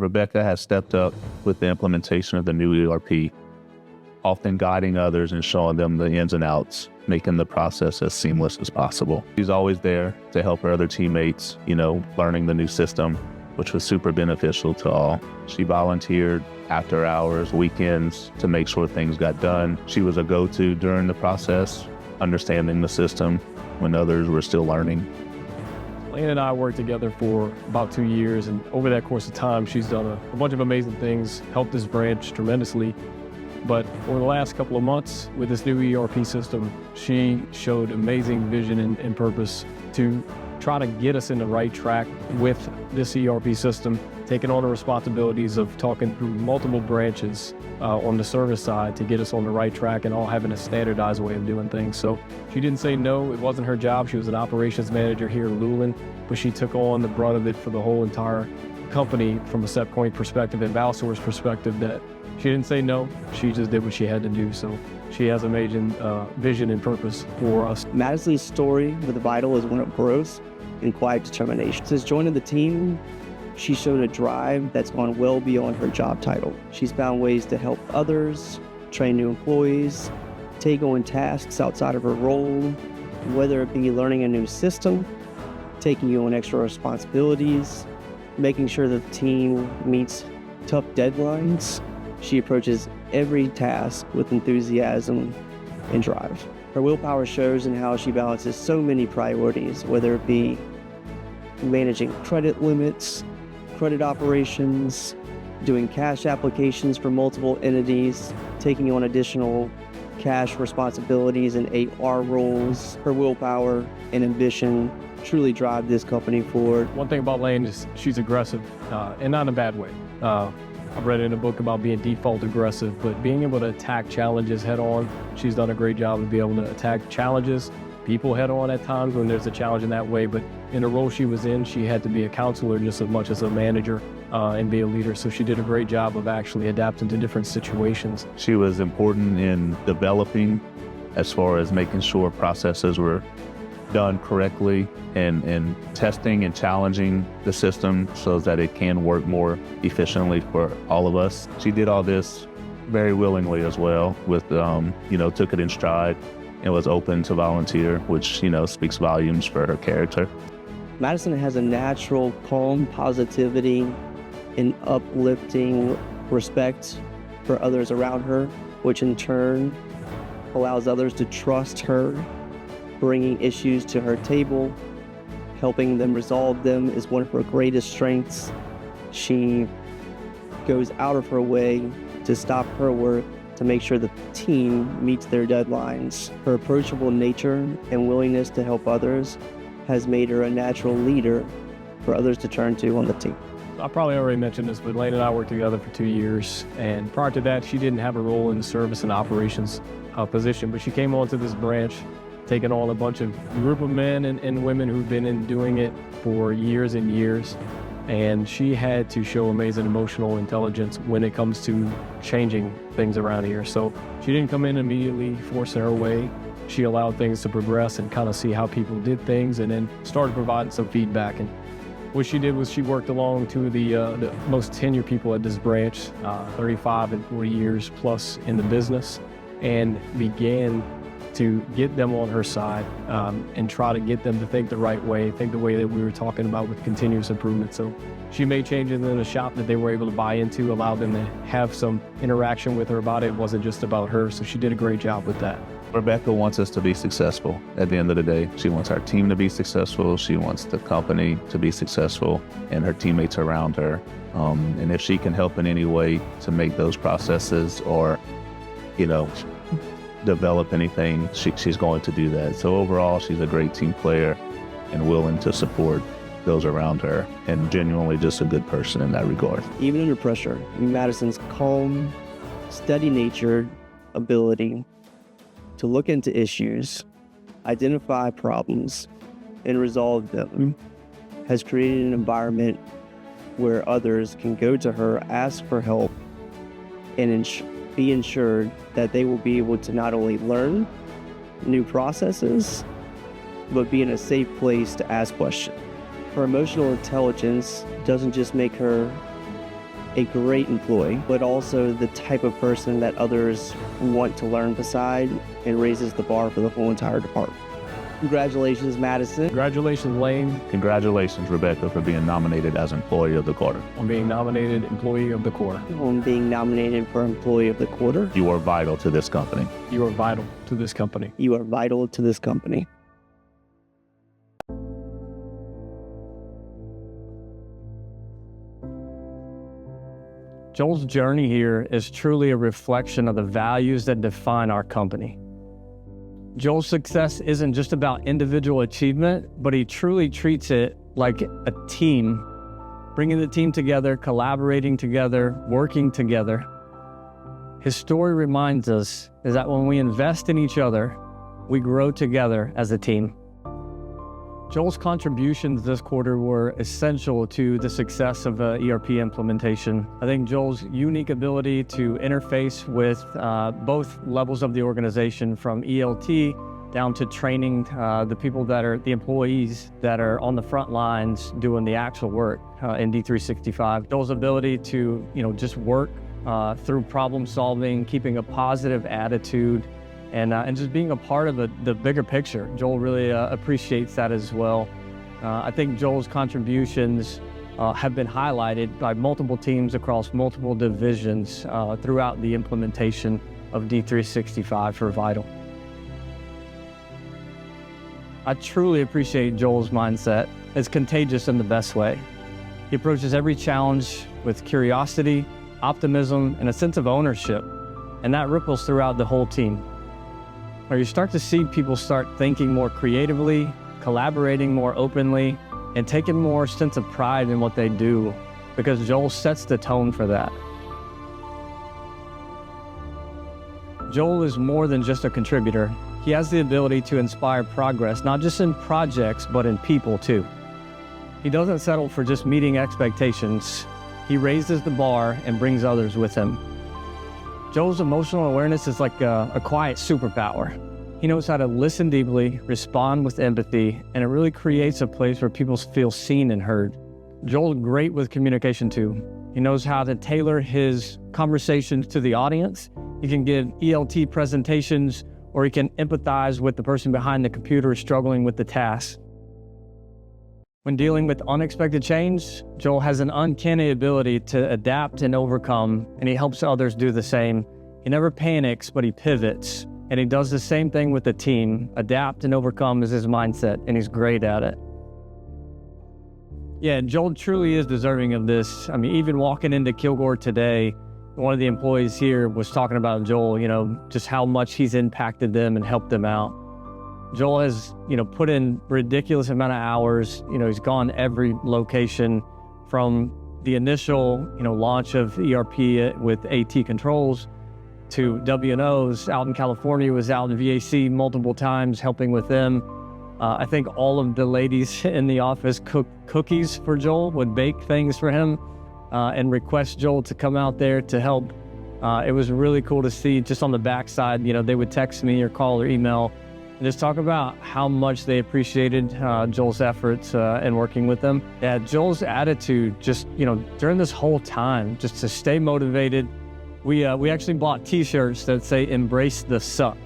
Rebecca has stepped up with the implementation of the new ERP, often guiding others and showing them the ins and outs, making the process as seamless as possible. She's always there to help her other teammates, learning the new system, which was super beneficial to all. She volunteered after hours, weekends to make sure things got done. She was a go-to during the process, understanding the system when others were still learning. Lane and I worked together for about 2 years, and over that course of time, she's done a bunch of amazing things, helped this branch tremendously. But over the last couple of months with this new ERP system, she showed amazing vision and purpose to try to get us in the right track with this ERP system, taking on the responsibilities of talking through multiple branches on the service side to get us on the right track and all having a standardized way of doing things. So she didn't say no, it wasn't her job. She was an operations manager here in Luling, but she took on the brunt of it for the whole entire company from a SetPoint perspective and Valsource perspective. That she didn't say no, she just did what she had to do. So she has amazing vision and purpose for us. Madison's story with Vytl is one of growth and quiet determination. Since joining the team, she showed a drive that's gone well beyond her job title. She's found ways to help others, train new employees, take on tasks outside of her role, whether it be learning a new system, taking on extra responsibilities, making sure that the team meets tough deadlines. She approaches every task with enthusiasm and drive. Her willpower shows in how she balances so many priorities, whether it be managing credit limits, credit operations, doing cash applications for multiple entities, taking on additional cash responsibilities and AR roles. Her willpower and ambition truly drive this company forward. One thing about Lane is she's aggressive, and not in a bad way. I've read in a book about being default aggressive, but being able to attack challenges head on. She's done a great job of being able to attack challenges, people head on at times when there's a challenge in that way. But in the role she was in, she had to be a counselor just as much as a manager and be a leader. So she did a great job of actually adapting to different situations. She was important in developing as far as making sure processes were done correctly and testing and challenging the system so that it can work more efficiently for all of us. She did all this very willingly as well with, took it in stride and was open to volunteer, which, speaks volumes for her character. Madison has a natural calm positivity and uplifting respect for others around her, which in turn allows others to trust her. Bringing issues to her table, helping them resolve them is one of her greatest strengths. She goes out of her way to stop her work to make sure the team meets their deadlines. Her approachable nature and willingness to help others has made her a natural leader for others to turn to on the team. I probably already mentioned this, but Lane and I worked together for 2 years. And prior to that, she didn't have a role in the service and operations position, but she came onto this branch taking on a bunch of group of men and women who've been doing it for years and years. And she had to show amazing emotional intelligence when it comes to changing things around here. So she didn't come in immediately forcing her way. She allowed things to progress and kind of see how people did things, and then started providing some feedback. And what she did was she worked along two of the most tenured people at this branch, 35 and 40 years plus in the business, and began to get them on her side and try to get them to think the right way, think the way that we were talking about with continuous improvement. So she made changes in the shop that they were able to buy into, allowed them to have some interaction with her about it. It wasn't just about her, so she did a great job with that. Rebecca wants us to be successful at the end of the day. She wants our team to be successful. She wants the company to be successful and her teammates around her. And if she can help in any way to make those processes or, develop anything, she's going to do that. So overall, she's a great team player and willing to support those around her, and genuinely just a good person in that regard. Even under pressure, Madison's calm, steady-natured ability to look into issues, identify problems, and resolve them has created an environment where others can go to her, ask for help, and be ensured that they will be able to not only learn new processes, but be in a safe place to ask questions. Her emotional intelligence doesn't just make her a great employee, but also the type of person that others want to learn beside and raises the bar for the whole entire department. Congratulations, Madison. Congratulations, Lane, Congratulations, Rebecca, for being nominated as Employee of the Quarter. on being nominated Employee of the Quarter. On being nominated for Employee of the Quarter. You are vital to this company. You are vital to this company. You are vital to this company. Joel's journey here is truly a reflection of the values that define our company. Joel's success isn't just about individual achievement, but he truly treats it like a team, bringing the team together, collaborating together, working together. His story reminds us is that when we invest in each other, we grow together as a team. Joel's contributions this quarter were essential to the success of ERP implementation. I think Joel's unique ability to interface with both levels of the organization, from ELT down to training the people that are the employees that are on the front lines doing the actual work in D365. Joel's ability to just work through problem solving, keeping a positive attitude, and just being a part of the bigger picture. Joel really appreciates that as well. I think Joel's contributions have been highlighted by multiple teams across multiple divisions throughout the implementation of D365 for Vytl. I truly appreciate Joel's mindset. It's contagious in the best way. He approaches every challenge with curiosity, optimism, and a sense of ownership, and that ripples throughout the whole team. Where you start to see people start thinking more creatively, collaborating more openly, and taking more sense of pride in what they do, because Joel sets the tone for that. Joel is more than just a contributor. He has the ability to inspire progress, not just in projects, but in people too. He doesn't settle for just meeting expectations. He raises the bar and brings others with him. Joel's emotional awareness is like a quiet superpower. He knows how to listen deeply, respond with empathy, and it really creates a place where people feel seen and heard. Joel's great with communication too. He knows how to tailor his conversations to the audience. He can give ELT presentations, or he can empathize with the person behind the computer struggling with the task. When dealing with unexpected change, Joel has an uncanny ability to adapt and overcome, and he helps others do the same. He never panics, but he pivots, and he does the same thing with the team. Adapt and overcome is his mindset, and he's great at it. Yeah, Joel truly is deserving of this. I mean, even walking into Kilgore today, one of the employees here was talking about Joel, just how much he's impacted them and helped them out. Joel has, put in ridiculous amount of hours. He's gone every location from the initial, launch of ERP with AT controls to W&Os out in California, was out in VAC multiple times helping with them. I think all of the ladies in the office cook cookies for Joel, would bake things for him and request Joel to come out there to help. It was really cool to see just on the backside, they would text me or call or email and just talk about how much they appreciated Joel's efforts in working with them. Yeah, Joel's attitude just, during this whole time, just to stay motivated. We actually bought t-shirts that say "Embrace the Suck"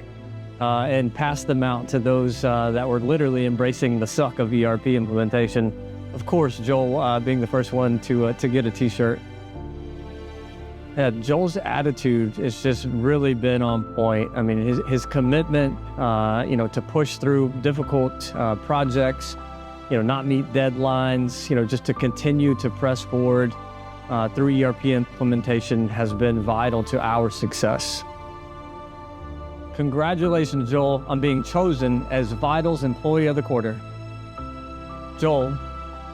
and passed them out to those that were literally embracing the suck of ERP implementation. Of course, Joel being the first one to get a t-shirt. Yeah, Joel's attitude has just really been on point. I mean, his commitment, to push through difficult projects, not meet deadlines, just to continue to press forward through ERP implementation has been vital to our success. Congratulations, Joel, on being chosen as Vytl's Employee of the Quarter. Joel,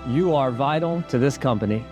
you are vital to this company.